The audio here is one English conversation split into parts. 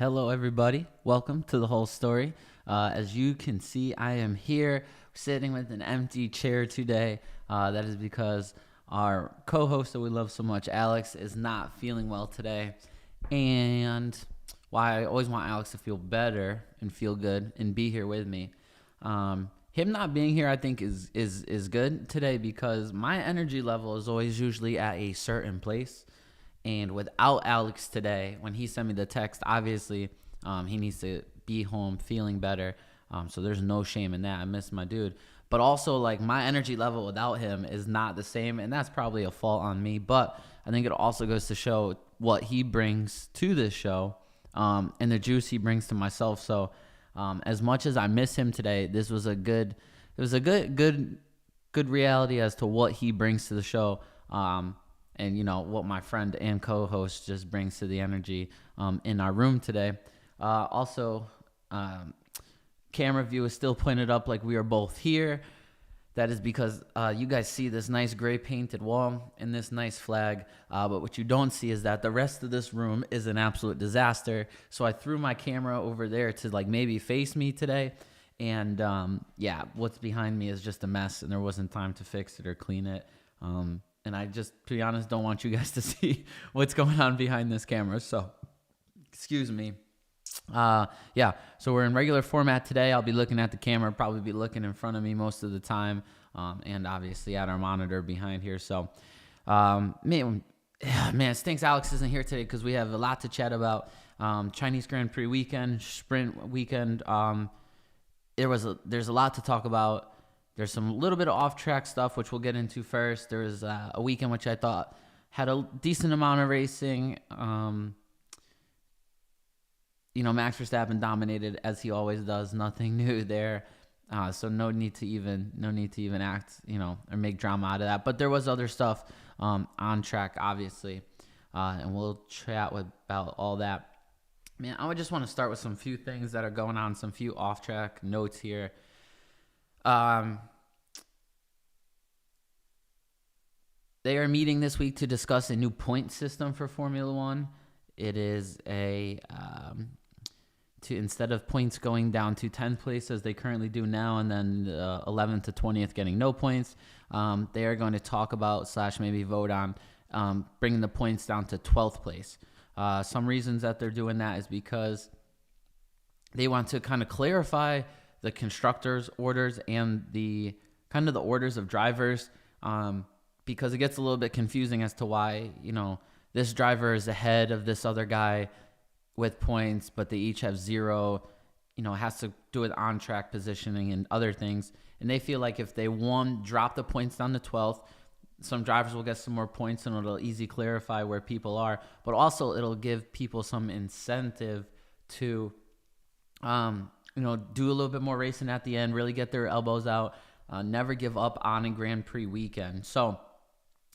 Hello, everybody. Welcome to the whole story. As you can see, I am here sitting with an empty chair today. That is because our co host that we love so much, Alex, is not feeling well today. And why I always want Alex to feel better and feel good and be here with me. Him not being here, I think, is good today because my energy level is always usually at a certain place. And without Alex today, when he sent me the text, obviously he needs to be home feeling better. So there's no shame in that. I miss my dude. But also, like, my energy level without him is not the same. And that's probably a fault on me. But I think it also goes to show what he brings to this show and the juice he brings to myself. So as much as I miss him today, this was a good reality as to what he brings to the show. And you know what my friend and co-host just brings to the energy in our room today. Also, camera view is still pointed up like we are both here. That is because you guys see this nice gray painted wall and this nice flag. But what you don't see is that the rest of this room is an absolute disaster. So I threw my camera over there to like maybe face me today. And yeah, what's behind me is just a mess and there wasn't time to fix it or clean it. And I just, to be honest, don't want you guys to see what's going on behind this camera. So, excuse me. Yeah, so we're in regular format today. I'll be looking at the camera, probably be looking in front of me most of the time, and obviously at our monitor behind here. So, man, it stinks Alex isn't here today because we have a lot to chat about. Chinese Grand Prix weekend, sprint weekend. There's a lot to talk about. There's some little bit of off-track stuff, which we'll get into first. There was a weekend which I thought had a decent amount of racing. Max Verstappen dominated as he always does. Nothing new there, so no need to even act, or make drama out of that. But there was other stuff on track, obviously, and we'll chat about all that. Man, I would just want to start with some few things that are going on, some few off-track notes here. They are meeting this week to discuss a new point system for Formula One. It is instead of points going down to 10th place as they currently do now, and then 11th to 20th getting no points, they are going to talk about / maybe vote on bringing the points down to 12th place. Some reasons that they're doing that is because they want to kind of clarify the constructors' orders and the kind of the orders of drivers, because it gets a little bit confusing as to why, this driver is ahead of this other guy with points, but they each have zero. It has to do with on-track positioning and other things. And they feel like if they drop the points down to 12th, some drivers will get some more points and it'll easily clarify where people are. But also it'll give people some incentive to do a little bit more racing at the end, really get their elbows out, never give up on a Grand Prix weekend. So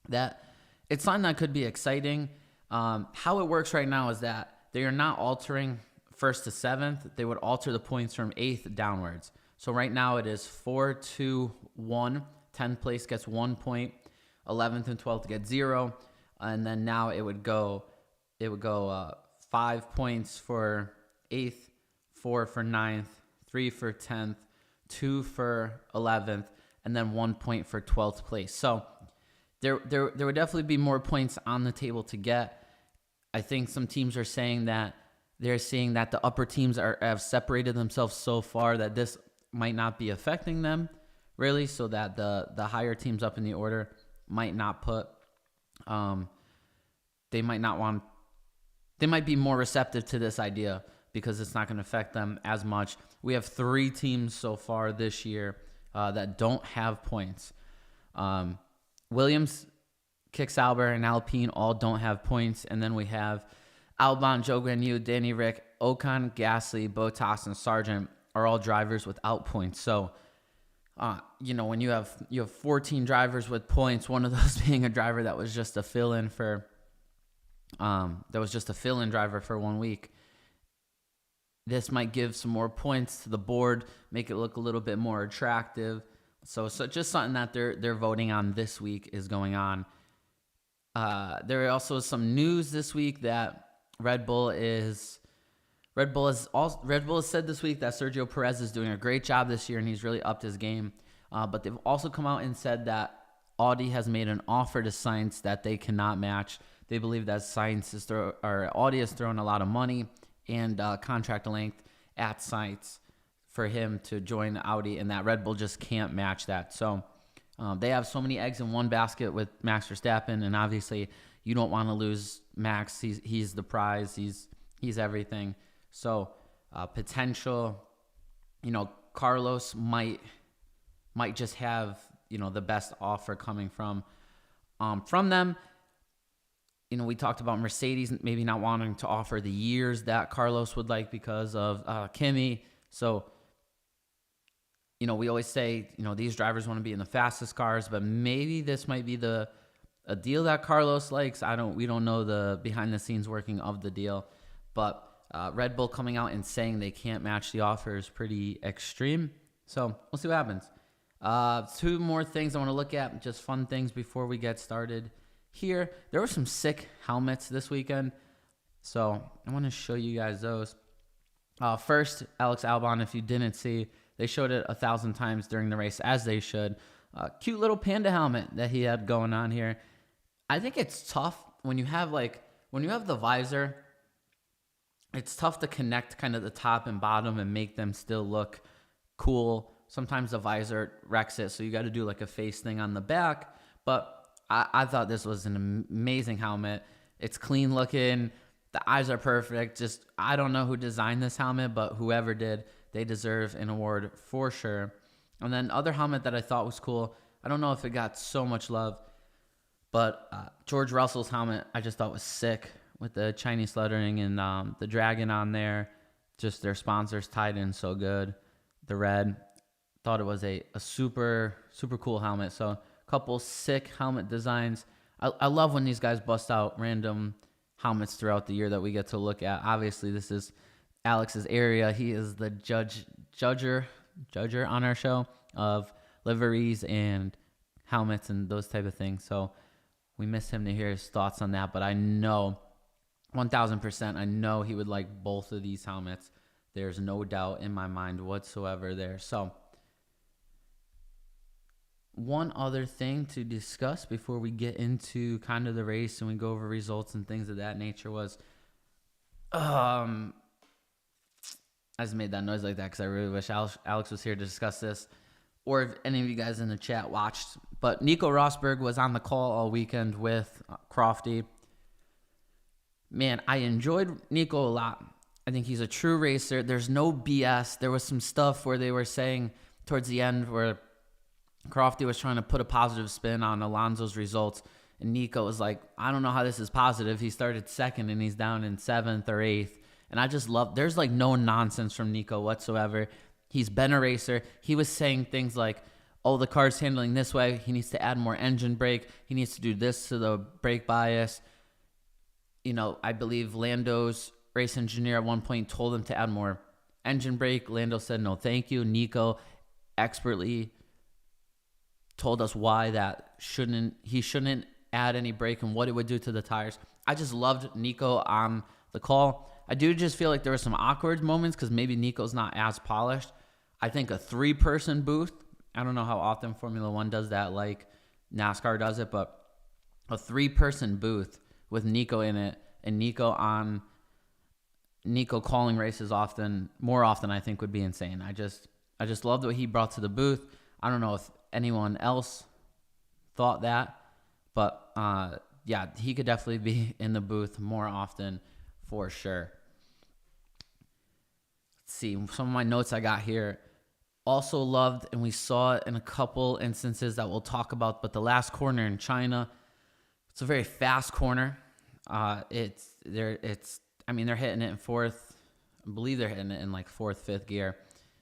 that it's something that could be exciting. How it works right now is that they are not altering 1st to 7th. They would alter the points from 8th downwards. So right now it is 4-2-1. 10th place gets 1 point. 11th and 12th get 0. And then now it would go 5 points for 8th, 4 for 9th, 3 for 10th, 2 for 11th, and then 1 point for 12th place. So there would definitely be more points on the table to get. I think some teams are saying that they're seeing that the upper teams have separated themselves so far that this might not be affecting them, really, so that the higher teams up in the order might not put they might be more receptive to this idea because it's not going to affect them as much. We have 3 teams so far this year that don't have points. Williams, Kick Sauber, and Alpine all don't have points. And then we have Albon, Zhou Guanyu, Danny Rick, Ocon, Gasly, Bottas, and Sargent are all drivers without points. So, when you have 14 drivers with points, one of those being a driver that was just a fill-in driver for 1 week. This might give some more points to the board, make it look a little bit more attractive. So just something that they're voting on this week is going on. There also is some news this week that Red Bull is Red Bull has said this week that Sergio Perez is doing a great job this year and he's really upped his game. But they've also come out and said that Audi has made an offer to Sainz that they cannot match. They believe that Audi is throwing a lot of money and contract length at Sainz for him to join Audi, and that Red Bull just can't match that. So they have so many eggs in one basket with Max Verstappen, and obviously you don't want to lose Max. He's the prize. He's everything. So potential, Carlos might just have the best offer coming from them. We talked about Mercedes maybe not wanting to offer the years that Carlos would like because of Kimi. So we always say, these drivers want to be in the fastest cars, but maybe this might be a deal that Carlos likes. We don't know the behind the scenes working of the deal, but Red Bull coming out and saying they can't match the offer is pretty extreme. So we'll see what happens. Two more things I want to look at, just fun things before we get started here. There were some sick helmets this weekend, so I want to show you guys those. First, Alex Albon, if you didn't see, they showed it 1,000 times during the race, as they should. Cute little panda helmet that he had going on here. I think it's tough when you have the visor. It's tough to connect kind of the top and bottom and make them still look cool. Sometimes the visor wrecks it, so you got to do like a face thing on the back. But I thought this was an amazing helmet. It's clean looking. The eyes are perfect. I don't know who designed this helmet, but whoever did, they deserve an award for sure. And then other helmet that I thought was cool, I don't know if it got so much love, but George Russell's helmet I just thought was sick with the Chinese lettering and the dragon on there. Just their sponsors tied in so good. The red. Thought it was a super, super cool helmet. So a couple sick helmet designs. I love when these guys bust out random helmets throughout the year that we get to look at. Obviously, this is Alex's area. He is the judger on our show of liveries and helmets and those type of things. So we miss him to hear his thoughts on that. But I know 1,000%, I know he would like both of these helmets. There's no doubt in my mind whatsoever there. So one other thing to discuss before we get into kind of the race and we go over results and things of that nature was, I just made that noise like that because I really wish Alex was here to discuss this, or if any of you guys in the chat watched. But Nico Rosberg was on the call all weekend with Crofty. Man, I enjoyed Nico a lot. I think he's a true racer. There's no BS. There was some stuff where they were saying towards the end where Crofty was trying to put a positive spin on Alonso's results, and Nico was like, I don't know how this is positive. He started second, and he's down in 7th or 8th. And I just love, there's like no nonsense from Nico whatsoever. He's been a racer. He was saying things like, oh, the car's handling this way. He needs to add more engine brake. He needs to do this to the brake bias. I believe Lando's race engineer at one point told him to add more engine brake. Lando said, no, thank you. Nico expertly told us why he shouldn't add any brake and what it would do to the tires. I just loved Nico on the call. I do just feel like there were some awkward moments because maybe Nico's not as polished. I think a 3-person booth, I don't know how often Formula One does that like NASCAR does it, but a 3-person booth with Nico in it and Nico calling races more often I think would be insane. I just loved what he brought to the booth. I don't know if anyone else thought that, but yeah, he could definitely be in the booth more often for sure. Let's see, some of my notes I got here. Also loved, and we saw it in a couple instances that we'll talk about, but the last corner in China, it's a very fast corner. They're hitting it in 4th. I believe they're hitting it in like 4th, 5th gear.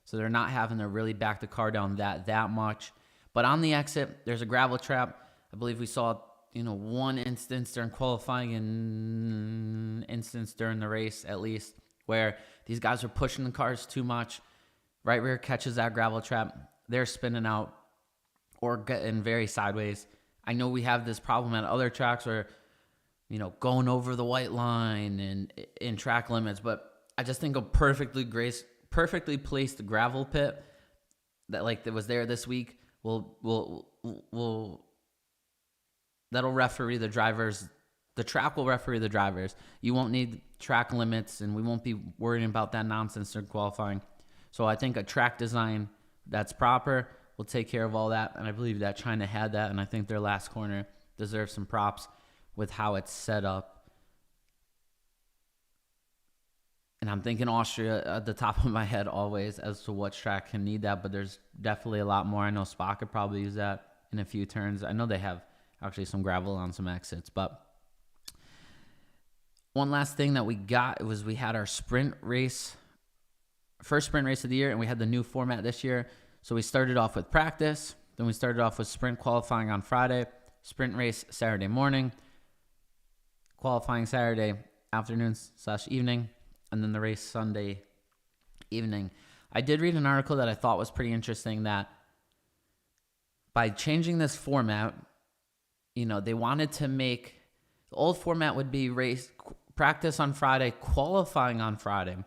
So they're not having to really back the car down that much. But on the exit, there's a gravel trap. I believe we saw, one instance during qualifying and instance during the race at least, where these guys are pushing the cars too much. Right rear catches that gravel trap. They're spinning out or getting very sideways. I know we have this problem at other tracks where, going over the white line and in track limits, but I just think a perfectly placed gravel pit that was there this week will that'll referee the drivers. The track will referee the drivers. You won't need track limits, and we won't be worrying about that nonsense during qualifying. So I think a track design that's proper will take care of all that, and I believe that China had that, and I think their last corner deserves some props with how it's set up. And I'm thinking Austria at the top of my head always as to what track can need that, but there's definitely a lot more. I know Spa could probably use that in a few turns. I know they have actually some gravel on some exits, but one last thing that we got was we had our sprint race, first sprint race of the year, and we had the new format this year. So we started off with practice, then we started off with sprint qualifying on Friday, sprint race Saturday morning, qualifying Saturday afternoon/evening, and then the race Sunday evening. I did read an article that I thought was pretty interesting that by changing this format, they wanted to make the old format would be practice on Friday, qualifying on Friday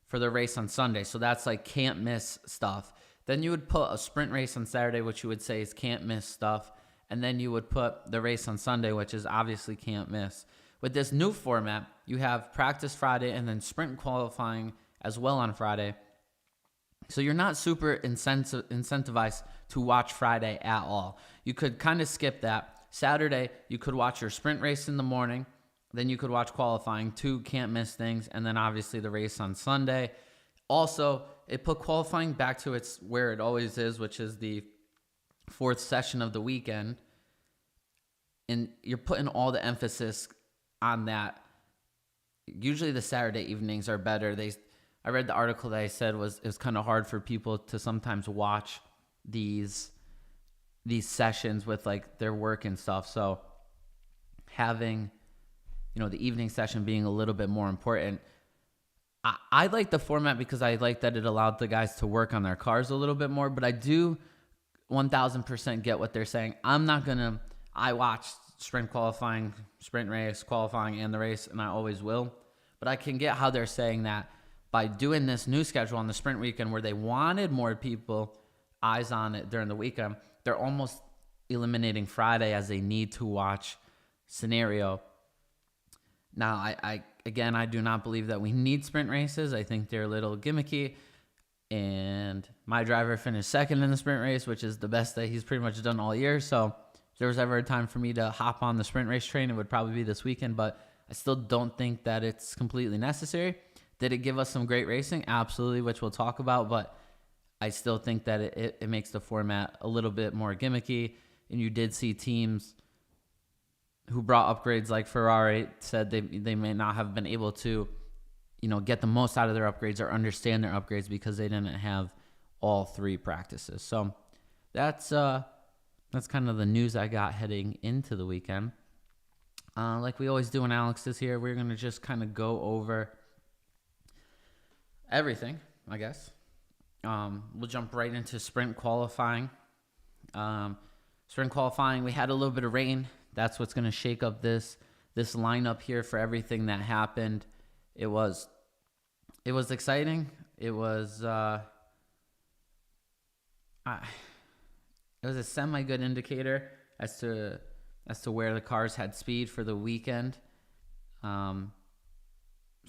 for the race on Sunday. So that's like can't miss stuff. Then you would put a sprint race on Saturday, which you would say is can't miss stuff. And then you would put the race on Sunday, which is obviously can't miss. With this new format, you have practice Friday and then sprint qualifying as well on Friday. So you're not super incentivized to watch Friday at all. You could kind of skip that. Saturday, you could watch your sprint race in the morning. Then you could watch qualifying, 2 can't miss things, and then obviously the race on Sunday. Also, it put qualifying back to where it always is, which is the 4th session of the weekend. And you're putting all the emphasis on that. Usually the Saturday evenings are better. I read the article that I said it was kind of hard for people to sometimes watch these sessions with like their work and stuff. So having the evening session being a little bit more important. I like the format because I like that it allowed the guys to work on their cars a little bit more, but I do 1000% get what they're saying. I watch sprint qualifying, sprint race, qualifying, and the race, and I always will. But I can get how they're saying that by doing this new schedule on the sprint weekend where they wanted more eyes on it during the weekend, they're almost eliminating Friday as a need to watch scenario. Now, I do not believe that we need sprint races. I think they're a little gimmicky. And my driver finished second in the sprint race, which is the best that he's pretty much done all year. So if there was ever a time for me to hop on the sprint race train, it would probably be this weekend. But I still don't think that it's completely necessary. Did it give us some great racing? Absolutely, which we'll talk about. But I still think that it makes the format a little bit more gimmicky. And you did see teams who brought upgrades like Ferrari said they may not have been able to, get the most out of their upgrades or understand their upgrades because they didn't have all 3 practices. So that's kind of the news I got heading into the weekend. Like we always do when Alex is here, we're going to just kind of go over everything, I guess. We'll jump right into sprint qualifying. Sprint qualifying, we had a little bit of rain. That's what's going to shake up this lineup here for everything that happened. It was exciting. It was a semi good indicator as to where the cars had speed for the weekend. So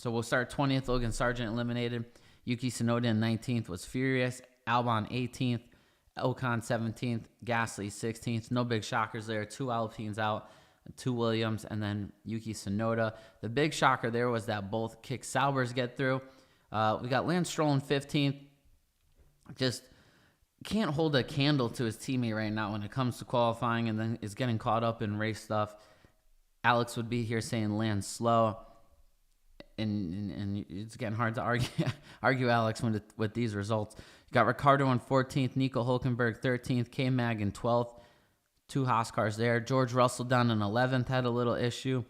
we'll start 20th. Logan Sargent eliminated. Yuki Tsunoda in 19th was furious. Albon 18th. Ocon 17th, Gasly 16th. No big shockers there. 2 Alpines out, 2 Williams, and then Yuki Tsunoda. The big shocker there was that both kick Saubers get through. We got Lance Stroll in 15th. Just can't hold a candle to his teammate right now when it comes to qualifying, and then is getting caught up in race stuff. Alex would be here saying Lance slow, and it's getting hard to argue Alex with these results. You got Ricciardo in 14th, Nico Hülkenberg 13th, K-Mag in 12th. 2 Haas cars there. George Russell down in 11th, had a little issue.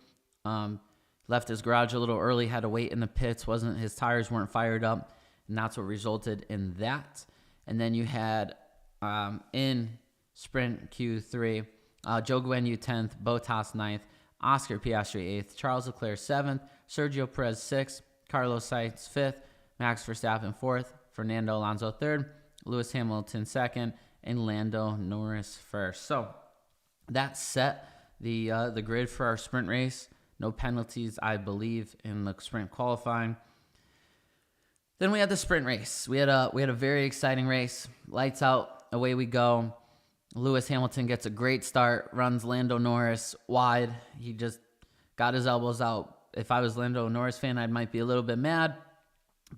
Left his garage a little early, had to wait in the pits. His tires weren't fired up, and that's what resulted in that. And then you had in sprint Q3, Zhou Guanyu 10th, Bottas 9th, Oscar Piastri 8th, Charles Leclerc 7th, Sergio Perez 6th, Carlos Sainz 5th, Max Verstappen 4th, Fernando Alonso 3rd, Lewis Hamilton 2nd, and Lando Norris 1st. So that set the grid for our sprint race. No penalties, I believe, in the sprint qualifying. Then we had the sprint race. We had a very exciting race. Lights out, away we go. Lewis Hamilton gets a great start, runs Lando Norris wide. He just got his elbows out. If I was Lando Norris fan, I might be a little bit mad.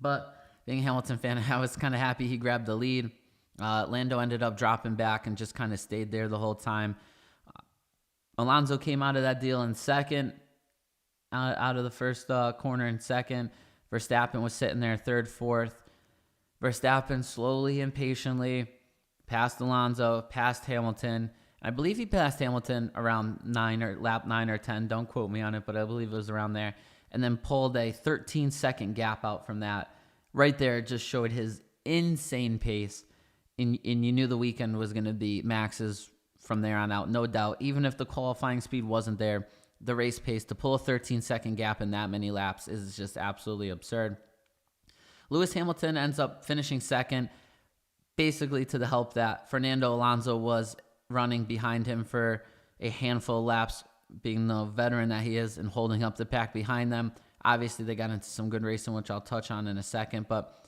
But being a Hamilton fan, I was kind of happy he grabbed the lead. Lando ended up dropping back and just kind of stayed there the whole time. Alonso came out of that deal in second, out of the first corner in second. Verstappen was sitting there third, fourth. Verstappen slowly and patiently passed Alonso, passed Hamilton. I believe he passed Hamilton around lap 9 or 10. Don't quote me on it, but I believe it was around there. And then pulled a 13-second gap out from that. Right there, it just showed his insane pace. And you knew the weekend was going to be Max's from there on out, no doubt. Even if the qualifying speed wasn't there, the race pace, to pull a 13-second gap in that many laps is just absolutely absurd. Lewis Hamilton ends up finishing second, basically to the help that Fernando Alonso was running behind him for a handful of laps, being the veteran that he is and holding up the pack behind them. Obviously, they got into some good racing, which I'll touch on in a second. But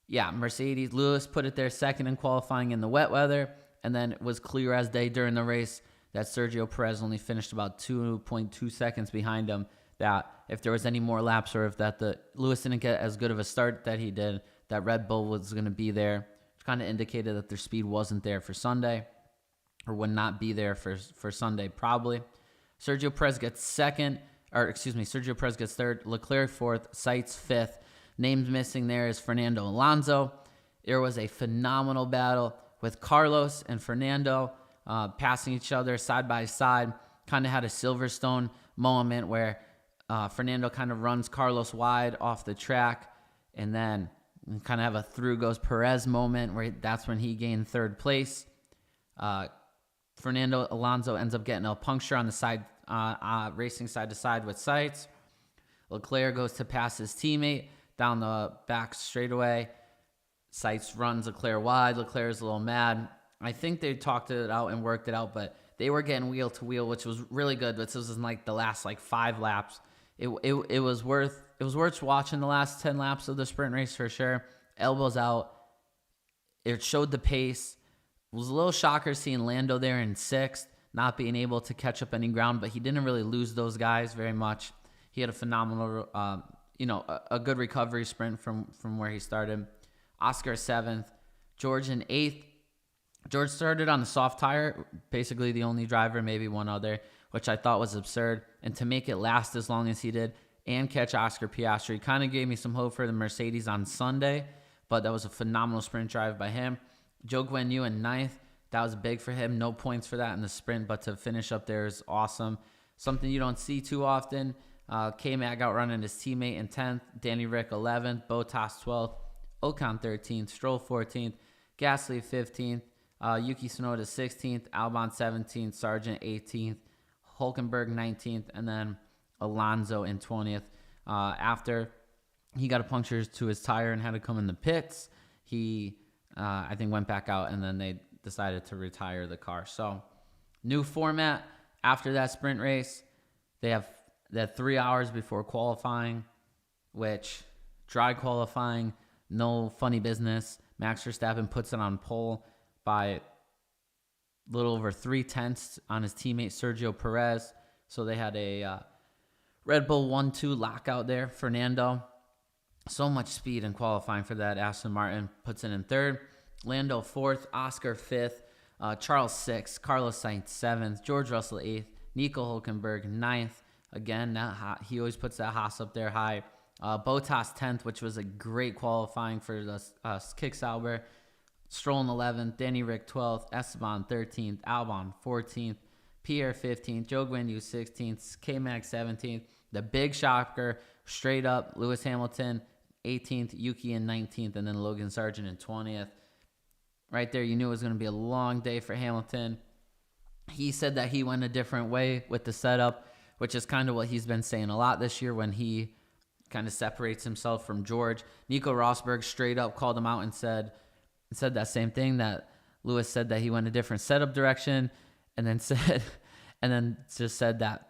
yeah, Lewis put it there second in qualifying in the wet weather, and then it was clear as day during the race that Sergio Perez only finished about 2.2 seconds behind him, that if there was any more laps or if the Lewis didn't get as good of a start that he did, that Red Bull was going to be there, which kind of indicated that their speed wasn't there for Sunday, or would not be there for Sunday probably. Sergio Perez gets third, Leclerc fourth, Sainz fifth. Names missing there is Fernando Alonso. There was a phenomenal battle with Carlos and Fernando passing each other side by side. Kind of had a Silverstone moment where Fernando kind of runs Carlos wide off the track, and then kind of have a through goes Perez moment where that's when he gained third place. Fernando Alonso ends up getting a puncture on the side, racing side to side with Sainz. Leclerc goes to pass his teammate down the back straightaway. Sainz runs Leclerc wide. Leclerc is a little mad. I think they talked it out and worked it out, but they were getting wheel to wheel, which was really good. But this was in like the last 5 laps. It was worth watching the last 10 laps of the sprint race for sure. Elbows out. It showed the pace. It was a little shocker seeing Lando there in 6th, not being able to catch up any ground, but he didn't really lose those guys very much. He had a phenomenal, a good recovery sprint from where he started. Oscar 7th, George in 8th. George started on a soft tire, basically the only driver, maybe one other, which I thought was absurd. And to make it last as long as he did and catch Oscar Piastri kind of gave me some hope for the Mercedes on Sunday, but that was a phenomenal sprint drive by him. Joe Guan Yu in 9th. That was big for him. No points for that in the sprint, but to finish up there is awesome. Something you don't see too often. K-Mag outrunning his teammate in 10th. Danny Rick 11th. Bottas 12th. Ocon 13th. Stroll 14th. Gasly 15th. Yuki Tsunoda 16th. Albon 17th. Sargent 18th. Hulkenberg 19th. And then Alonso in 20th. After he got a puncture to his tire and had to come in the pits, he, I think, went back out, and then they decided to retire the car. So, new format after that sprint race. They have that 3 hours before qualifying, which dry qualifying, no funny business. Max Verstappen puts it on pole by a little over 3/10 on his teammate Sergio Perez. So they had a Red Bull 1-2 lockout there. Fernando, so much speed in qualifying for that. Aston Martin puts it in 3rd. Lando 4th. Oscar 5th. Charles 6th. Carlos Sainz 7th. George Russell 8th. Nico Hulkenberg 9th. Again, he always puts that Haas up there high. Bottas 10th, which was a great qualifying for the Kick Sauber. Stroll in 11th. Danny Rick 12th. Esteban 13th. Albon 14th. Pierre 15th. Joe Guan Yu 16th. K-Mag 17th. The big shocker, straight up, Lewis Hamilton 18th. Yuki in 19th. And then Logan Sargent in 20th. Right there, you knew it was going to be a long day for Hamilton. He said that he went a different way with the setup, which is kind of what he's been saying a lot this year when he kind of separates himself from George. Nico Rosberg straight up called him out and said that same thing, that Lewis said that he went a different setup direction, and then just said that,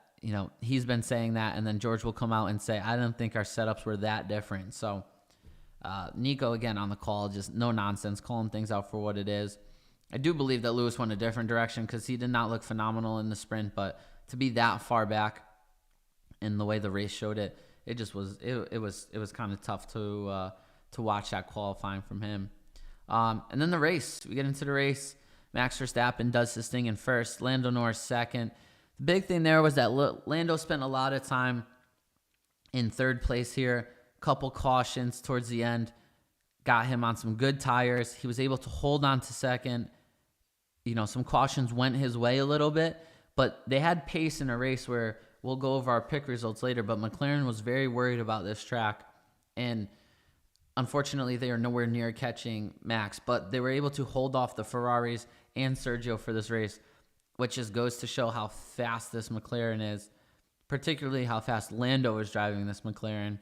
he's been saying that, and then George will come out and say, I don't think our setups were that different. So Nico, again, on the call, just no nonsense, calling things out for what it is. I do believe that Lewis went a different direction because he did not look phenomenal in the sprint, but to be that far back in the way the race showed it, it just was it was kind of tough to watch that qualifying from him. And then the race, we get into the race. Max Verstappen does his thing in first, Lando Norris second. The big thing there was that Lando spent a lot of time in third place here. Couple cautions towards the end got him on some good tires. He was able to hold on to second. Some cautions went his way a little bit, but they had pace in a race where we'll go over our pick results later, but McLaren was very worried about this track, and unfortunately they are nowhere near catching Max, but they were able to hold off the Ferraris and Sergio for this race, which just goes to show how fast this McLaren is, particularly how fast Lando is driving this McLaren.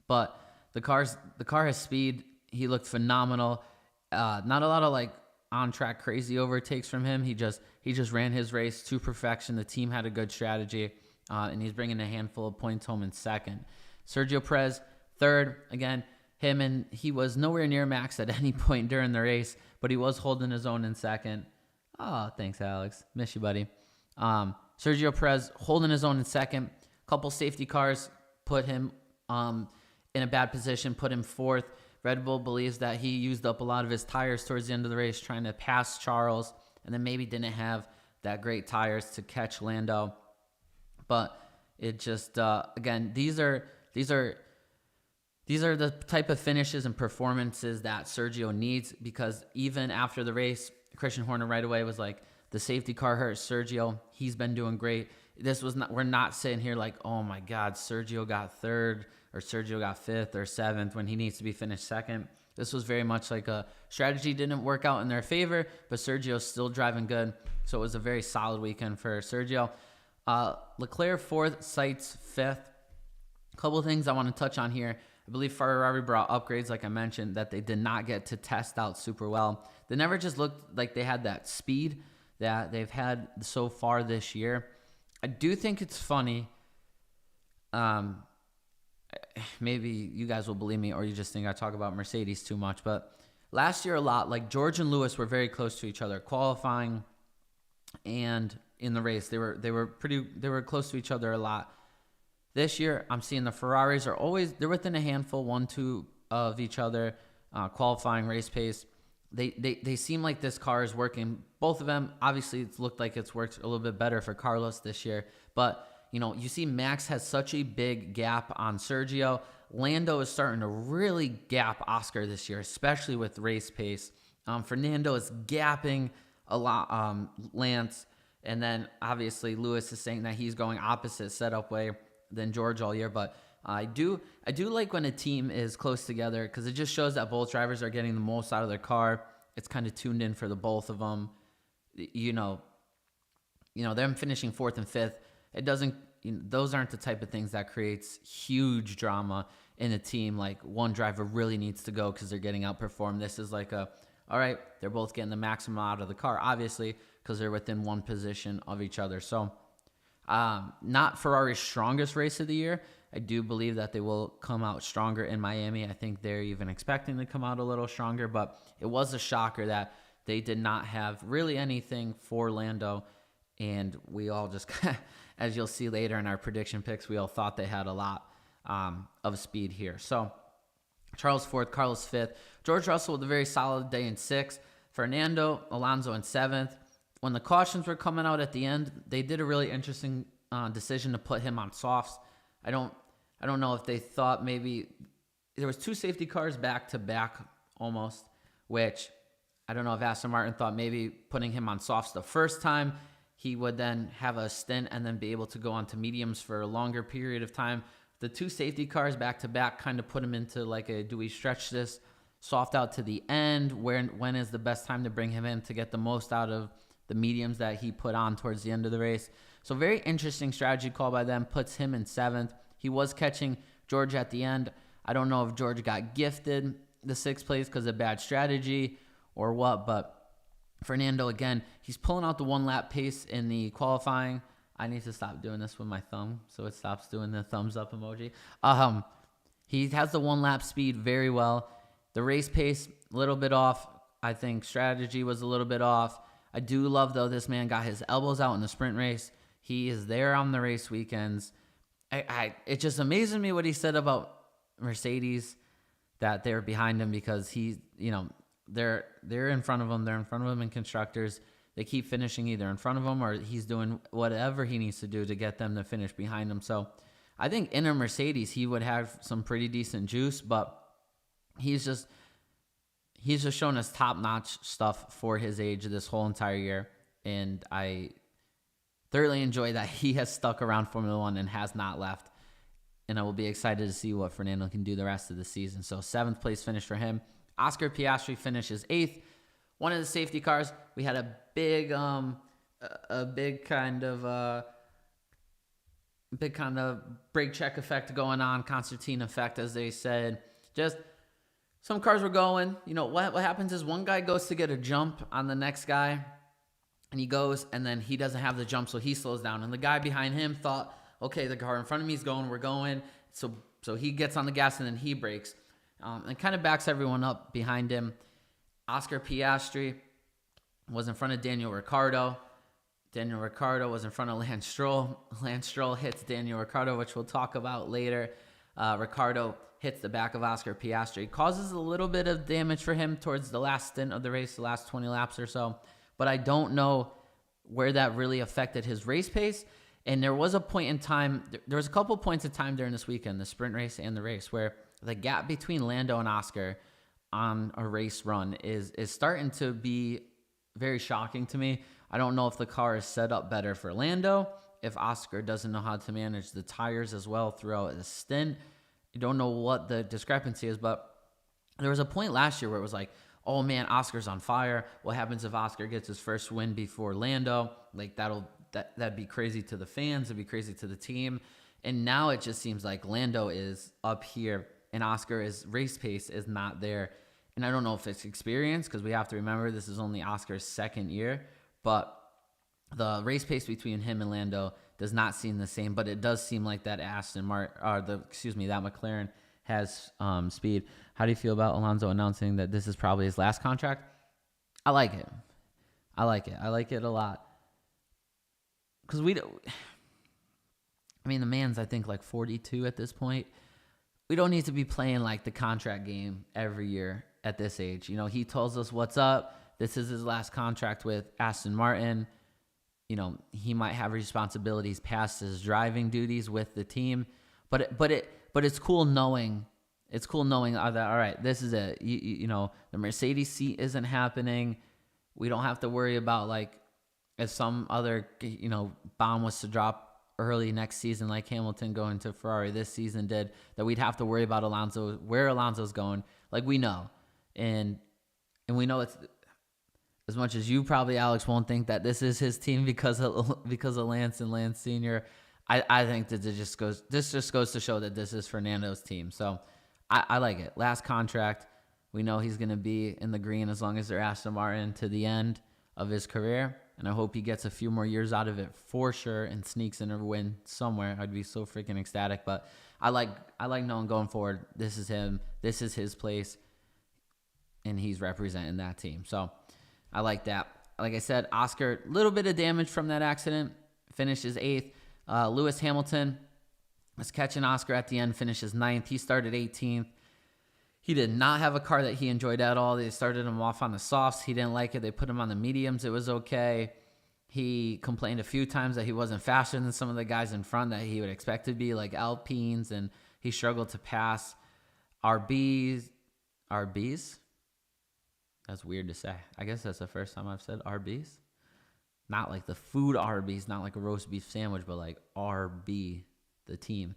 But the car has speed. He looked phenomenal. Not a lot of on-track crazy overtakes from him. He just ran his race to perfection. The team had a good strategy, and he's bringing a handful of points home in second. Sergio Perez, third. Again, he was nowhere near Max at any point during the race, but he was holding his own in second. Oh, thanks, Alex. Miss you, buddy. Sergio Perez holding his own in second. Couple safety cars put him in a bad position, put him fourth. Red Bull believes that he used up a lot of his tires towards the end of the race trying to pass Charles, and then maybe didn't have that great tires to catch Lando. But it just, again, these are the type of finishes and performances that Sergio needs, because even after the race, Christian Horner right away was like, the safety car hurt Sergio. He's been doing great. We're not sitting here like, oh my God, Sergio got third or Sergio got fifth or seventh when he needs to be finished second. This was very much like a strategy didn't work out in their favor, but Sergio's still driving good. So it was a very solid weekend for Sergio. Leclerc fourth, Sainz fifth. A couple of things I want to touch on here. I believe Ferrari brought upgrades, like I mentioned, that they did not get to test out super well. They never just looked like they had that speed that they've had so far this year. I do think it's funny. Maybe you guys will believe me, or you just think I talk about Mercedes too much. But last year a lot, like George and Lewis were very close to each other, qualifying and in the race. They were close to each other a lot. This year, I'm seeing the Ferraris they're within a handful, 1-2 of each other, qualifying, race pace. They seem like this car is working. Both of them, obviously, it's looked like it's worked a little bit better for Carlos this year. But, you see Max has such a big gap on Sergio. Lando is starting to really gap Oscar this year, especially with race pace. Fernando is gapping a lot, Lance. And then, obviously, Lewis is saying that he's going opposite setup way than George all year. But I do like when a team is close together, because it just shows that both drivers are getting the most out of their car. It's kind of tuned in for the both of them. Them finishing fourth and fifth. It doesn't. Those aren't the type of things that creates huge drama in a team. Like one driver really needs to go because they're getting outperformed. This is like all right, they're both getting the maximum out of the car, obviously, because they're within one position of each other. So, not Ferrari's strongest race of the year. I do believe that they will come out stronger in Miami. I think they're even expecting to come out a little stronger, but it was a shocker that they did not have really anything for Lando, and we all just, as you'll see later in our prediction picks, we all thought they had a lot of speed here. So Charles fourth, Carlos fifth, George Russell with a very solid day in sixth, Fernando Alonso in seventh. When the cautions were coming out at the end, they did a really interesting decision to put him on softs. I don't know if they thought maybe there was two safety cars back to back almost, which I don't know if Aston Martin thought maybe putting him on softs the first time, he would then have a stint and then be able to go on to mediums for a longer period of time. The two safety cars back to back kind of put him into like do we stretch this soft out to the end? When is the best time to bring him in to get the most out of the mediums that he put on towards the end of the race? So very interesting strategy call by them, puts him in seventh. He was catching George at the end. I don't know if George got gifted the 6th place because of bad strategy or what, but Fernando, again, he's pulling out the 1-lap pace in the qualifying. I need to stop doing this with my thumb so it stops doing the thumbs up emoji. He has the 1-lap speed very well. The race pace, a little bit off. I think strategy was a little bit off. I do love, though, this man got his elbows out in the sprint race. He is there on the race weekends. It just amazes me what he said about Mercedes, that they're behind him because they're in front of him. They're in front of him in constructors. They keep finishing either in front of him or he's doing whatever he needs to do to get them to finish behind him. So I think in a Mercedes, he would have some pretty decent juice, but he's just shown us top-notch stuff for his age this whole entire year. And I thoroughly enjoy that he has stuck around Formula One and has not left. And I will be excited to see what Fernando can do the rest of the season. So 7th place finish for him. Oscar Piastri finishes 8th. One of the safety cars, we had a big kind of brake check effect going on, concertina effect, as they said. Just some cars were going. What happens is one guy goes to get a jump on the next guy, and he goes, and then he doesn't have the jump, so he slows down. And the guy behind him thought, okay, the car in front of me is going, we're going. So he gets on the gas, and then he brakes. And kind of backs everyone up behind him. Oscar Piastri was in front of Daniel Ricciardo. Daniel Ricciardo was in front of Lance Stroll. Lance Stroll hits Daniel Ricciardo, which we'll talk about later. Ricciardo hits the back of Oscar Piastri. Causes a little bit of damage for him towards the last stint of the race, the last 20 laps or so. But I don't know where that really affected his race pace. And there was a point in time, there was a couple points of time during this weekend, the sprint race and the race, where the gap between Lando and Oscar on a race run is starting to be very shocking to me. I don't know if the car is set up better for Lando, if Oscar doesn't know how to manage the tires as well throughout the stint. I don't know what the discrepancy is, but there was a point last year where it was like, oh man, Oscar's on fire. What happens if Oscar gets his first win before Lando? Like that'd be crazy to the fans. It'd be crazy to the team. And now it just seems like Lando is up here and Oscar's race pace is not there. And I don't know if it's experience, because we have to remember this is only Oscar's 2nd year, but the race pace between him and Lando does not seem the same, but it does seem like that that McLaren has speed. How do you feel about Alonso announcing that this is probably his last contract? I like it. I like it a lot. Because the man's, I think, like 42 at this point. We don't need to be playing like the contract game every year at this age. He tells us what's up. This is his last contract with Aston Martin. He might have responsibilities past his driving duties with the team, but it's cool knowing that, all right, this is it. The Mercedes seat isn't happening. We don't have to worry about like if some other bomb was to drop early next season, like Hamilton going to Ferrari this season did, that we'd have to worry about where Alonso's going. Like we know, and we know it's, as much as you probably, Alex, won't think that this is his team because of Lance and Lance Sr. I think that this just goes to show that this is Fernando's team. So I like it. Last contract, we know he's going to be in the green as long as they're Aston Martin to the end of his career. And I hope he gets a few more years out of it for sure and sneaks in a win somewhere. I'd be so freaking ecstatic. But I like knowing going forward, this is him. This is his place. And he's representing that team. So I like that. Like I said, Oscar, little bit of damage from that accident. Finishes 8th. Lewis Hamilton was catching Oscar at the end. Finishes 9th. He started 18th. He did not have a car that he enjoyed at all. They started him off on the softs. He didn't like it. They put him on the mediums. It was okay. He complained a few times that he wasn't faster than some of the guys in front that he would expect to be, like Alpines, and he struggled to pass RBs. That's weird to say. I guess that's the first time I've said RBs. Not like the food Arby's, not like a roast beef sandwich, but like RB, the team.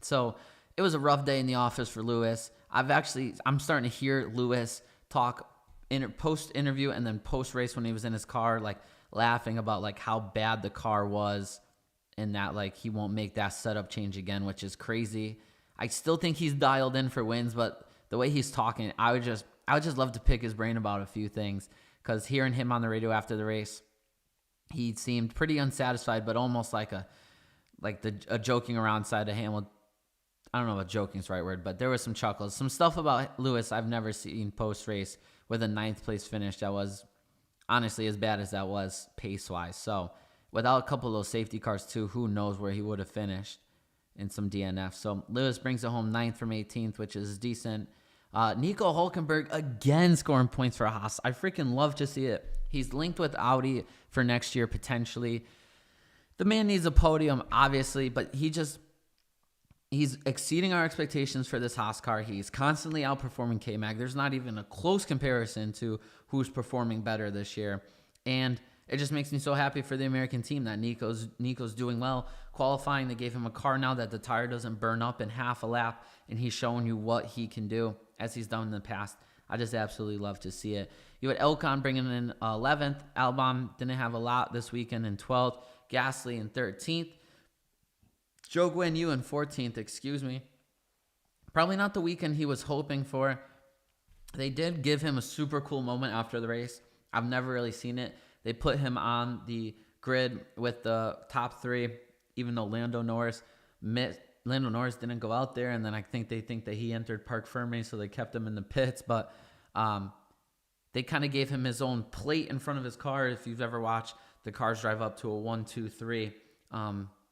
So it was a rough day in the office for Lewis. I'm starting to hear Lewis talk post-interview and then post-race when he was in his car, like laughing about like how bad the car was in that like he won't make that setup change again, which is crazy. I still think he's dialed in for wins, but the way he's talking, I would just love to pick his brain about a few things, because hearing him on the radio after the race, he seemed pretty unsatisfied, but almost like a joking around side of Hamilton. I don't know if joking is the right word, but there was some chuckles, some stuff about Lewis I've never seen post race with a 9th place finish that was honestly as bad as that was pace wise. So without a couple of those safety cars too, who knows where he would have finished in some DNF. So Lewis brings it home 9th from 18th, which is decent. Nico Hülkenberg again scoring points for Haas. I freaking love to see it. He's linked with Audi for next year potentially. The man needs a podium, obviously, but he's exceeding our expectations for this Haas car. He's constantly outperforming K-Mag. There's not even a close comparison to who's performing better this year. And it just makes me so happy for the American team that Nico's doing well. Qualifying, they gave him a car now that the tire doesn't burn up in half a lap, and he's showing you what he can do as he's done in the past. I just absolutely love to see it. You had Elkan bringing in 11th. Albon didn't have a lot this weekend in 12th. Gasly in 13th. Zhou Guanyu in 14th, excuse me. Probably not the weekend he was hoping for. They did give him a super cool moment after the race. I've never really seen it. They put him on the grid with the top 3, even though Lando Norris didn't go out there, and then I think they think that he entered Parc Fermé, so they kept him in the pits. But they kind of gave him his own plate in front of his car. If you've ever watched the cars drive up to a 1, 2, 3,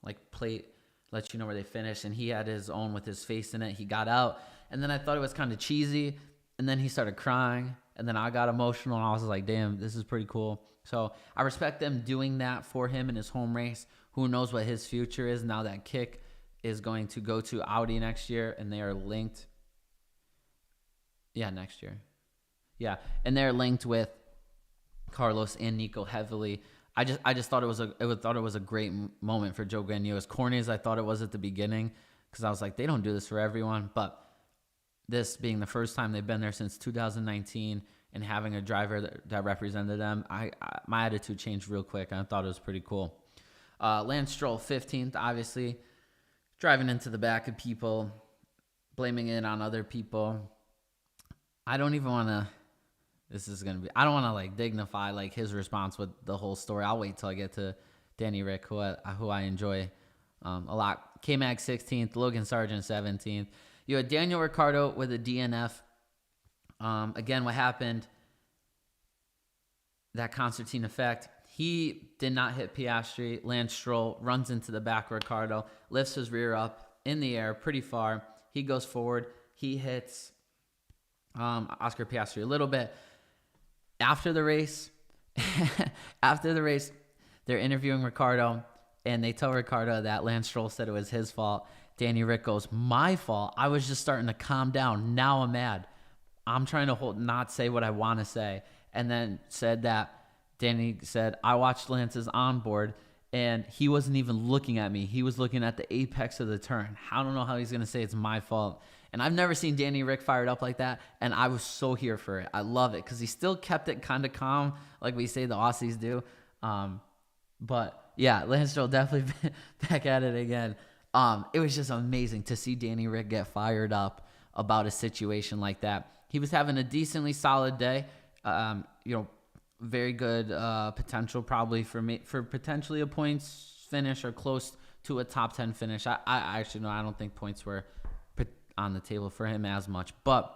like plate, lets you know where they finish, and he had his own with his face in it. He got out, and then I thought it was kind of cheesy, and then he started crying, and then I got emotional, and I was like, damn, this is pretty cool. So I respect them doing that for him in his home race. Who knows what his future is now that Kick is going to go to Audi next year, and they are linked. Yeah, next year. Yeah, and they're linked with Carlos and Nico heavily. I just thought it was a great moment for Zhou Guanyu. As corny as I thought it was at the beginning, because I was like, they don't do this for everyone. But this being the first time they've been there since 2019 and having a driver that represented them, my attitude changed real quick, and I thought it was pretty cool. Lance Stroll 15th, obviously driving into the back of people, blaming it on other people. I don't even want to. I don't want to like dignify like his response with the whole story. I'll wait till I get to Danny Rick, who I enjoy a lot. K-Mag 16th, Logan Sargent 17th. You had Daniel Ricciardo with a DNF. Again, what happened? That concertina effect. He did not hit Piastri. Lance Stroll runs into the back of Ricciardo, lifts his rear up in the air pretty far. He goes forward. He hits Oscar Piastri a little bit. After the race, they're interviewing Ricciardo, and they tell Ricciardo that Lance Stroll said it was his fault. Danny Rick goes, my fault. I was just starting to calm down. Now I'm mad. I'm trying to not say what I want to say. And then said that Danny said, I watched Lance's onboard, and he wasn't even looking at me. He was looking at the apex of the turn. I don't know how he's going to say it's my fault. And I've never seen Danny Rick fired up like that, and I was so here for it. I love it because he still kept it kind of calm, like we say the Aussies do. But, yeah, Lance Stroll definitely back at it again. It was just amazing to see Danny Rick get fired up about a situation like that. He was having a decently solid day. Very good potential probably for potentially a points finish or close to a top 10 finish. I actually no, I don't think points were on the table for him as much, but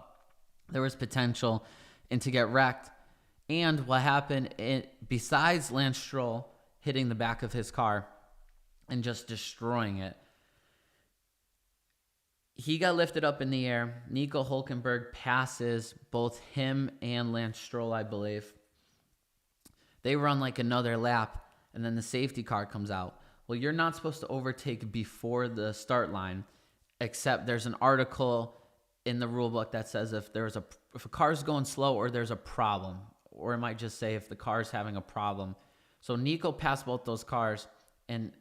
there was potential and to get wrecked. And what happened, besides Lance Stroll hitting the back of his car and just destroying it, he got lifted up in the air. Nico Hülkenberg passes both him and Lance Stroll, I believe. They run like another lap, and then the safety car comes out. Well, you're not supposed to overtake before the start line, except there's an article in the rule book that says if a car's going slow or there's a problem, or it might just say if the car's having a problem. So Nico passed both those cars, and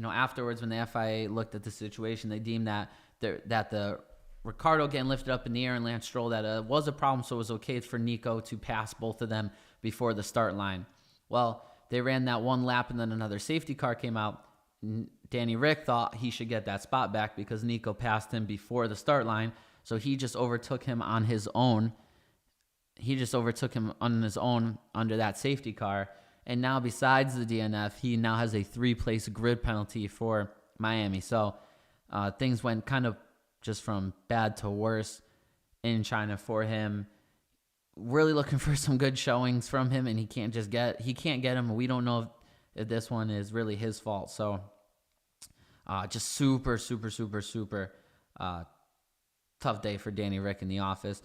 afterwards when the FIA looked at the situation, they deemed that the Ricciardo getting lifted up in the air and Lance Stroll that was a problem, so it was okay for Nico to pass both of them before the start line. Well, they ran that one lap, and then another safety car came out. Danny Rick thought he should get that spot back because Nico passed him before the start line. So he just overtook him on his own. Under that safety car. And now besides the DNF, he now has a 3-place grid penalty for Miami. So things went kind of just from bad to worse in China for him. Really looking for some good showings from him, and he can't get him. We don't know if this one is really his fault. So just super tough day for Danny Rick in the office.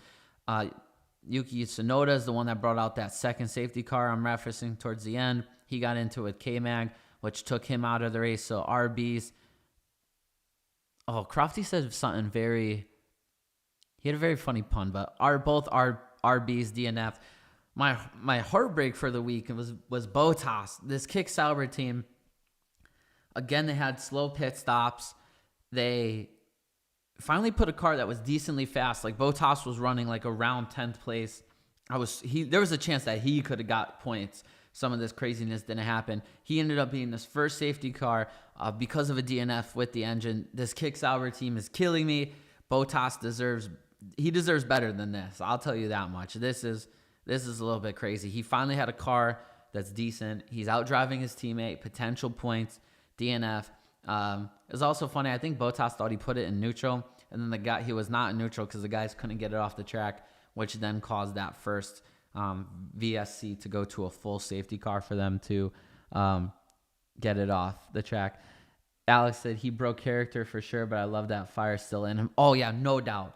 Yuki Tsunoda is the one that brought out that second safety car I'm referencing towards the end. He got into it with K-Mag, which took him out of the race. So RBs. Oh, Crofty said something he had a very funny pun, but both RBs DNF. My heartbreak for the week was Bottas. This Kick Sauber team, again, they had slow pit stops. They finally put a car that was decently fast. Like Bottas was running like around 10th place. There was a chance that he could have got points. Some of this craziness didn't happen. He ended up being this first safety car because of a DNF with the engine. This Kick Sauber team is killing me. Bottas deserves better than this. I'll tell you that much. This is a little bit crazy. He finally had a car that's decent. He's out driving his teammate. Potential points. DNF. It's also funny. I think Bottas thought he put it in neutral, and then he was not in neutral because the guys couldn't get it off the track, which then caused that first VSC to go to a full safety car for them to get it off the track. Alex said he broke character for sure, but I love that fire still in him. Oh yeah, no doubt.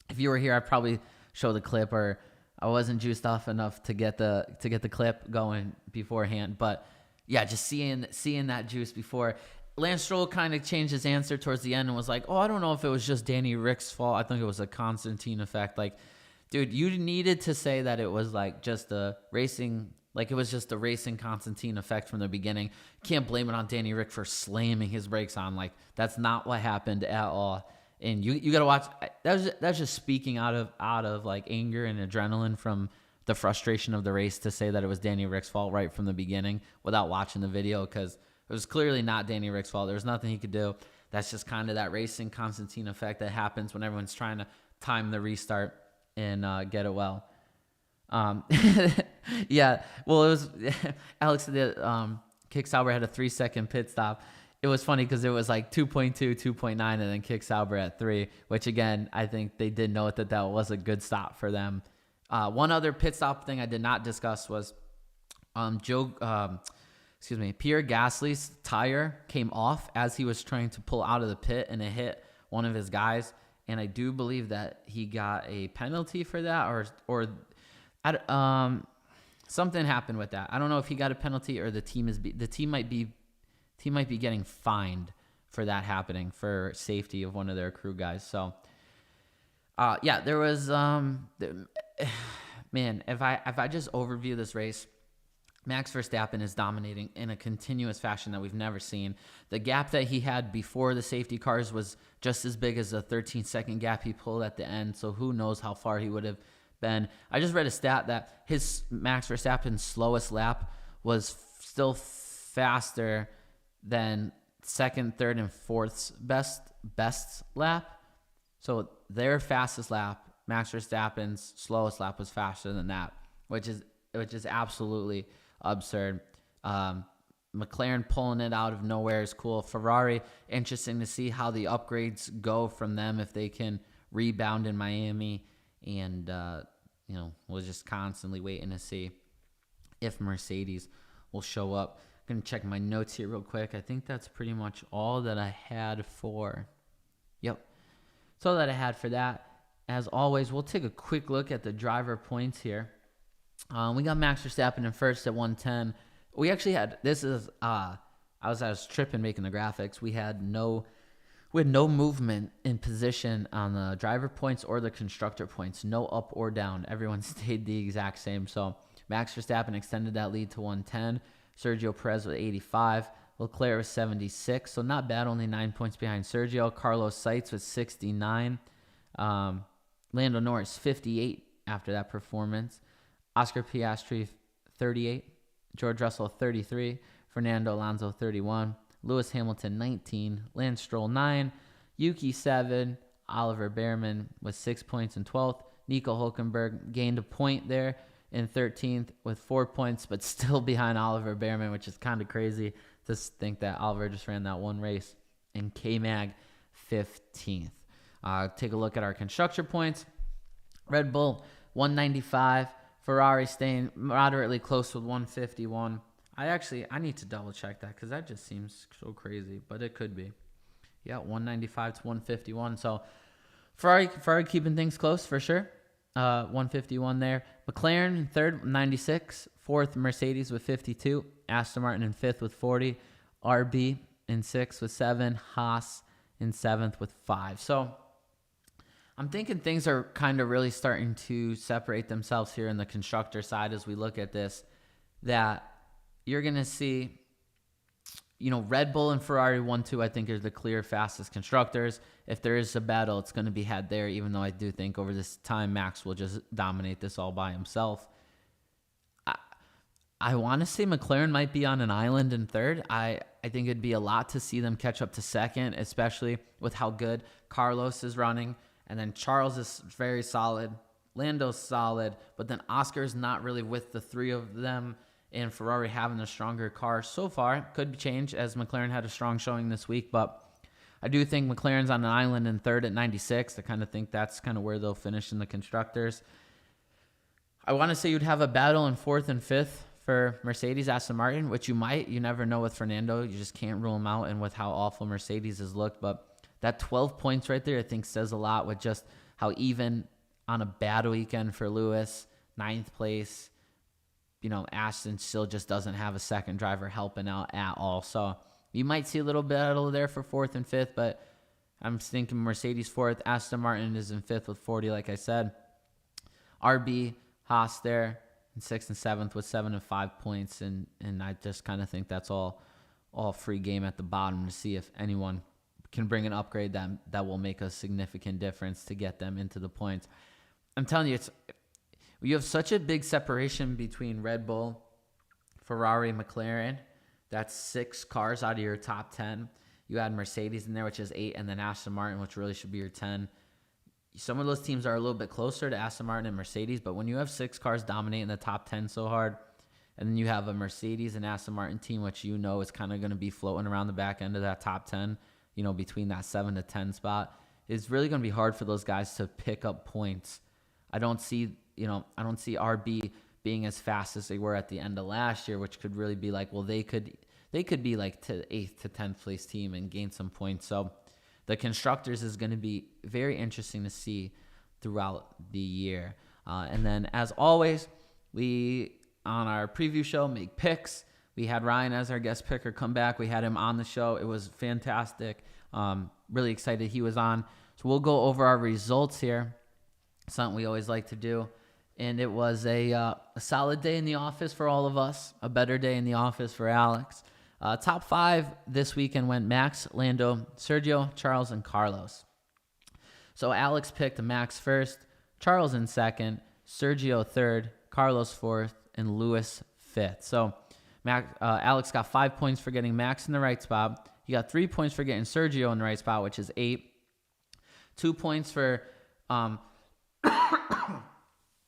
If you were here, I'd probably show the clip, or I wasn't juiced off enough to get the clip going beforehand. But yeah, just seeing that juice before. Lance Stroll kind of changed his answer towards the end and was like, "Oh, I don't know if it was just Danny Rick's fault. I think it was a Constantine effect." Like, dude, you needed to say that it was like just a racing. Like it was just a racing Constantine effect from the beginning. Can't blame it on Danny Rick for slamming his brakes on. Like that's not what happened at all. And you gotta watch. That's just speaking out of like anger and adrenaline from the frustration of the race to say that it was Danny Rick's fault right from the beginning without watching the video, because it was clearly not Danny Rick's fault. There was nothing he could do. That's just kind of that racing Constantine effect that happens when everyone's trying to time the restart and get it well. Yeah, well, it was Alex. The Kick Sauber had a 3-second pit stop. It was funny because it was like 2.2, 2.9, and then Kick Sauber at 3, which again, I think they did note that was a good stop for them. One other pit stop thing I did not discuss was Pierre Gasly's tire came off as he was trying to pull out of the pit, and it hit one of his guys. And I do believe that he got a penalty for that, or something happened with that. I don't know if he got a penalty or the team might be getting fined for that happening for safety of one of their crew guys. So, yeah, there was man. If I just overview this race, Max Verstappen is dominating in a continuous fashion that we've never seen. The gap that he had before the safety cars was just as big as the 13-second gap he pulled at the end. So who knows how far he would have been. I just read a stat that his Max Verstappen's slowest lap was still faster than second, third, and fourth's best lap. So their fastest lap, Max Verstappen's slowest lap, was faster than that, which is absolutely absurd. McLaren pulling it out of nowhere is cool. Ferrari, interesting to see how the upgrades go from them, if they can rebound in Miami. And, we're just constantly waiting to see if Mercedes will show up. I'm going to check my notes here real quick. I think that's pretty much all that I had for. Yep. That's all that I had for that. As always, we'll take a quick look at the driver points here. We got Max Verstappen in first at 110. We actually had, I was tripping making the graphics. We had no movement in position on the driver points or the constructor points. No up or down. Everyone stayed the exact same. So Max Verstappen extended that lead to 110. Sergio Perez with 85. Leclerc with 76. So not bad. Only 9 points behind Sergio. Carlos Sainz with 69. Lando Norris 58 after that performance. Oscar Piastri 38. George Russell 33. Fernando Alonso 31. Lewis Hamilton 19, Lance Stroll 9, Yuki 7, Oliver Behrman with 6 points in 12th. Nico Hulkenberg gained a point there in 13th with 4 points, but still behind Oliver Behrman, which is kind of crazy to think that Oliver just ran that one race. And K-Mag 15th. Take a look at our constructor points. Red Bull 195. Ferrari staying moderately close with 151. I need to double check that because that just seems so crazy, but it could be. Yeah, 195 to 151. So Ferrari keeping things close for sure. 151 there. McLaren in third, 96. Fourth, Mercedes with 52. Aston Martin in fifth with 40. RB in sixth with 7. Haas in seventh with 5. So I'm thinking things are kind of really starting to separate themselves here in the constructor side as we look at this, that you're going to see, Red Bull and Ferrari 1-2, I think, are the clear fastest constructors. If there is a battle, it's going to be had there, even though I do think over this time, Max will just dominate this all by himself. I want to say McLaren might be on an island in third. I think it'd be a lot to see them catch up to second, especially with how good Carlos is running. And then Charles is very solid. Lando's solid. But then Oscar's not really with the three of them, and Ferrari having a stronger car so far. Could change as McLaren had a strong showing this week, but I do think McLaren's on an island in third at 96. I kind of think that's kind of where they'll finish in the constructors. I want to say you'd have a battle in fourth and fifth for Mercedes, Aston Martin, which you might. You never know with Fernando. You just can't rule him out, and with how awful Mercedes has looked. But that 12 points right there, I think, says a lot with just how even on a bad weekend for Lewis, 9th place, Aston still just doesn't have a second driver helping out at all. So you might see a little battle there for fourth and fifth, but I'm thinking Mercedes fourth. Aston Martin is in fifth with 40, like I said. RB, Haas there in sixth and seventh with 7 and 5 points. And I just kind of think that's all free game at the bottom to see if anyone can bring an upgrade that will make a significant difference to get them into the points. I'm telling you, you have such a big separation between Red Bull, Ferrari, McLaren. That's 6 cars out of your top 10. You add Mercedes in there, which is 8, and then Aston Martin, which really should be your 10. Some of those teams are a little bit closer to Aston Martin and Mercedes, but when you have 6 cars dominating the top 10 so hard, and then you have a Mercedes and Aston Martin team, which is kind of going to be floating around the back end of that top 10, between that 7 to 10 spot, it's really going to be hard for those guys to pick up points. I don't see RB being as fast as they were at the end of last year, which could really be like, well, they could be like to 8th to 10th place team and gain some points. So the constructors is going to be very interesting to see throughout the year. And then as always, we on our preview show make picks. We had Ryan as our guest picker come back. We had him on the show. It was fantastic. Really excited he was on. So we'll go over our results here. Something we always like to do. And it was a solid day in the office for all of us. A better day in the office for Alex. Top 5 this weekend went Max, Lando, Sergio, Charles, and Carlos. So Alex picked Max first, Charles in second, Sergio third, Carlos fourth, and Lewis fifth. So Alex got 5 points for getting Max in the right spot. He got 3 points for getting Sergio in the right spot, which is 8. 2 points for,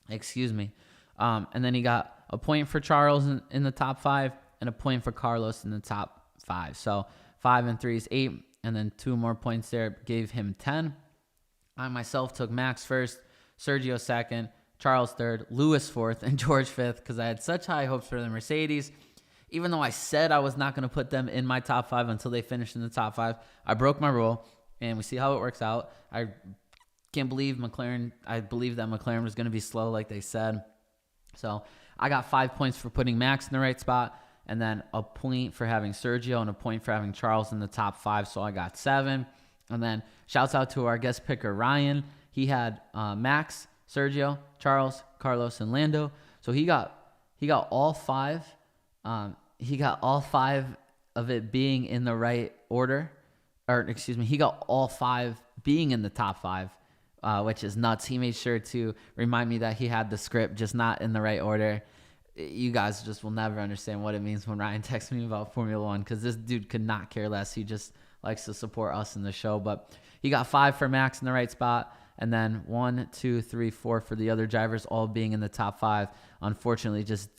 excuse me. And then he got a point for Charles in the top 5 and a point for Carlos in the top 5. So 5 and 3 is 8. And then 2 more points there gave him 10. I myself took Max first, Sergio second, Charles third, Lewis fourth, and George fifth because I had such high hopes for the Mercedes. Even though I said I was not going to put them in my top 5 until they finished in the top 5, I broke my rule, and we see how it works out. I can't believe McLaren. I believe that McLaren was going to be slow like they said. So I got 5 points for putting Max in the right spot, and then a point for having Sergio and a point for having Charles in the top 5. So I got 7. And then shouts out to our guest picker, Ryan. He had Max, Sergio, Charles, Carlos, and Lando. So he got all 5. He got all 5 of it being in the right order. He got all 5 being in the top 5, which is nuts. He made sure to remind me that he had the script, just not in the right order. you guys just will never understand what it means when Ryan texts me about Formula One, because this dude could not care less. He just likes to support us in the show. But he got 5 for Max in the right spot, and then 1, 2, 3, 4 for the other drivers, all being in the top 5. Unfortunately, just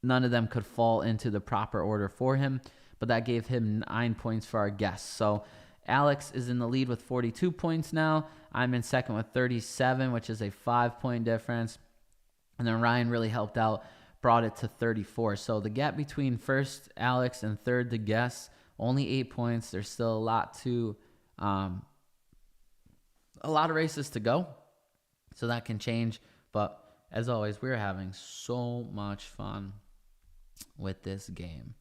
none of them could fall into the proper order for him, but that gave him 9 points for our guests. So Alex is in the lead with 42 points now. I'm in second with 37, which is a 5-point difference. And then Ryan really helped out, brought it to 34. So the gap between first Alex and third the guests, only 8 points. There's still a lot of races to go, so that can change. But as always, we're having so much fun with this game.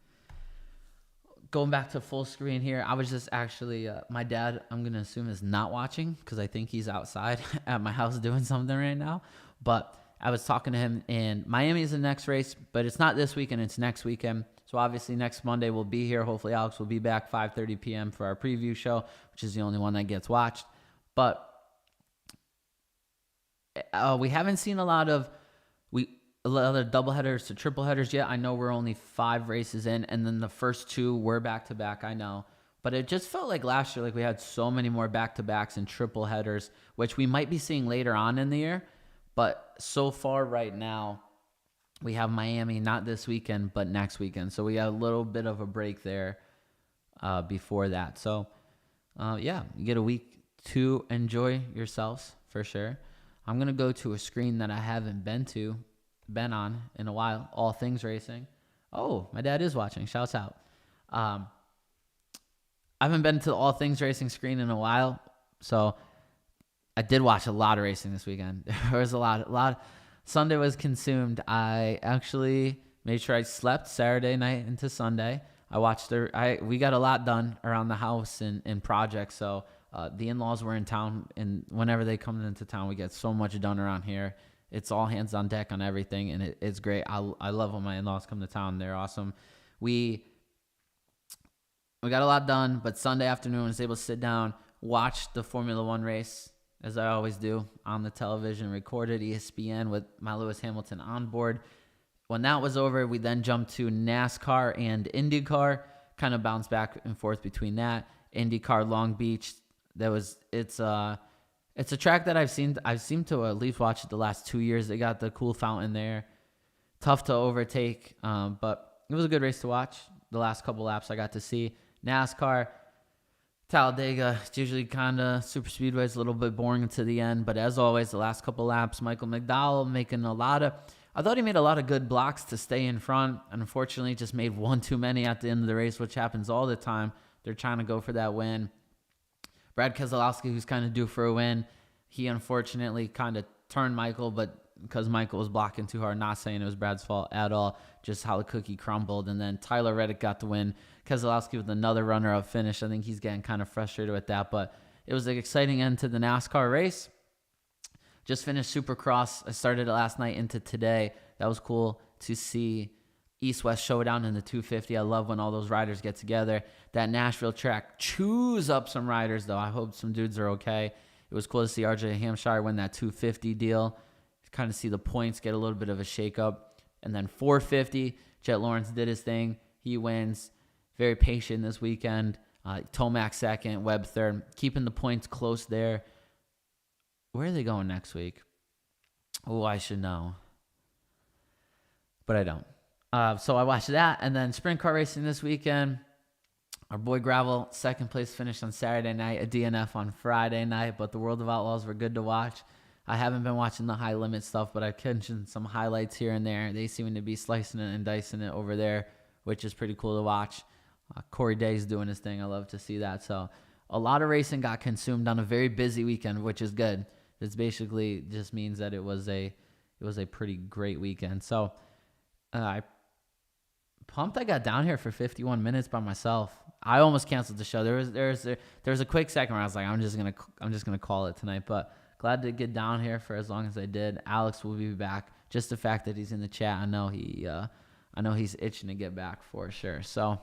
Going back to full screen here, I was just actually, my dad, I'm going to assume, is not watching because I think he's outside at my house doing something right now. But I was talking to him, and Miami is the next race, but it's not this weekend, it's next weekend. So obviously next Monday we'll be here. Hopefully Alex will be back 5:30 p.m. for our preview show, which is the only one that gets watched. But we haven't seen a lot of double headers to triple headers yet. I know we're only 5 races in, and then the first 2 were back-to-back, I know. But it just felt like last year, like we had so many more back-to-backs and triple headers, which we might be seeing later on in the year. But so far right now, we have Miami not this weekend, but next weekend. So we got a little bit of a break there before that. So, you get a week to enjoy yourselves for sure. I'm going to go to a screen that I haven't been on in a while, All Things Racing. Oh, my dad is watching. Shouts out. I haven't been to the All Things Racing screen in a while, so I did watch a lot of racing this weekend. There was a lot. Sunday was consumed. I actually made sure I slept Saturday night into Sunday. I watched we got a lot done around the house and projects. So the in-laws were in town, and whenever they come into town, we get so much done around here. It's all hands on deck on everything, and it's great. I love when my in-laws come to town. They're awesome. We got a lot done, but Sunday afternoon I was able to sit down, watch the Formula One race, as I always do, on the television, recorded ESPN with my Lewis Hamilton on board. When that was over, we then jumped to NASCAR and IndyCar, kind of bounced back and forth between that. IndyCar Long Beach, it's a track that I've seemed to at least watch it the last 2 years. They got the cool fountain there. Tough to overtake, but it was a good race to watch. The last couple laps I got to see. NASCAR, Talladega, it's usually kind of super speedway. It's a little bit boring to the end, but as always, the last couple laps, Michael McDowell I thought he made a lot of good blocks to stay in front, and unfortunately just made one too many at the end of the race, which happens all the time. They're trying to go for that win. Brad Keselowski, who's kind of due for a win, he unfortunately kind of turned Michael, but because Michael was blocking too hard, not saying it was Brad's fault at all, just how the cookie crumbled. And then Tyler Reddick got the win. Keselowski with another runner-up finish. I think he's getting kind of frustrated with that, but it was an exciting end to the NASCAR race. Just finished Supercross. I started it last night into today. That was cool to see East-West showdown in the 250. I love when all those riders get together. That Nashville track chews up some riders, though. I hope some dudes are okay. It was cool to see RJ Hampshire win that 250 deal. Kind of see the points get a little bit of a shakeup. And then 450, Jet Lawrence did his thing. He wins. Very patient this weekend. Tomac second, Webb third. Keeping the points close there. Where are they going next week? Oh, I should know. But I don't. So I watched that. And then sprint car racing this weekend. Our boy Gravel, second place finish on Saturday night. A DNF on Friday night. But the World of Outlaws were good to watch. I haven't been watching the high limit stuff, but I've catching some highlights here and there. They seem to be slicing it and dicing it over there, which is pretty cool to watch. Corey Day's doing his thing. I love to see that. So a lot of racing got consumed on a very busy weekend, which is good. This basically just means that it was a pretty great weekend. So I pumped I got down here for 51 minutes by myself. I almost canceled the show. There was a quick second where I was like, I'm just gonna call it tonight, but glad to get down here for as long as I did. Alex will be back. Just the fact that he's in the chat, I know he's itching to get back for sure. So,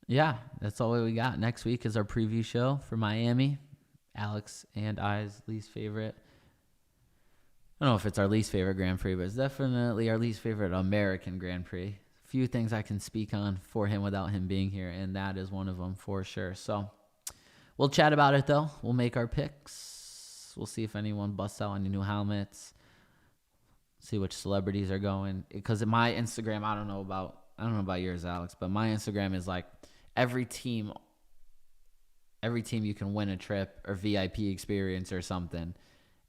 yeah, that's all we got. Next week is our preview show for Miami. Alex and I's least favorite I don't know if it's our least favorite Grand Prix, but it's definitely our least favorite American Grand Prix. Few things I can speak on for him without him being here, and that is one of them for sure. So we'll chat about it, though. We'll make our picks. We'll see if anyone busts out any new helmets. See which celebrities are going. Because in my Instagram, I don't know about yours, Alex, but my Instagram is like every team you can win a trip or VIP experience or something.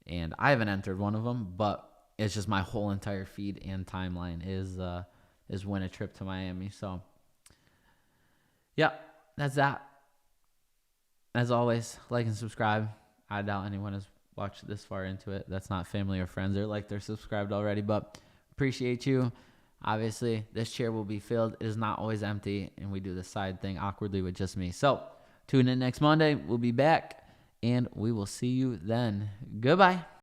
And I haven't entered one of them, but it's just my whole entire feed and timeline is win a trip to Miami. So, yeah, that's that. As always, like and subscribe. I doubt anyone has watched this far into it that's not family or friends or like they're subscribed already, but appreciate you. Obviously, this chair will be filled. It is not always empty, and we do the side thing awkwardly with just me. So, tune in next Monday. We'll be back. And we will see you then. Goodbye.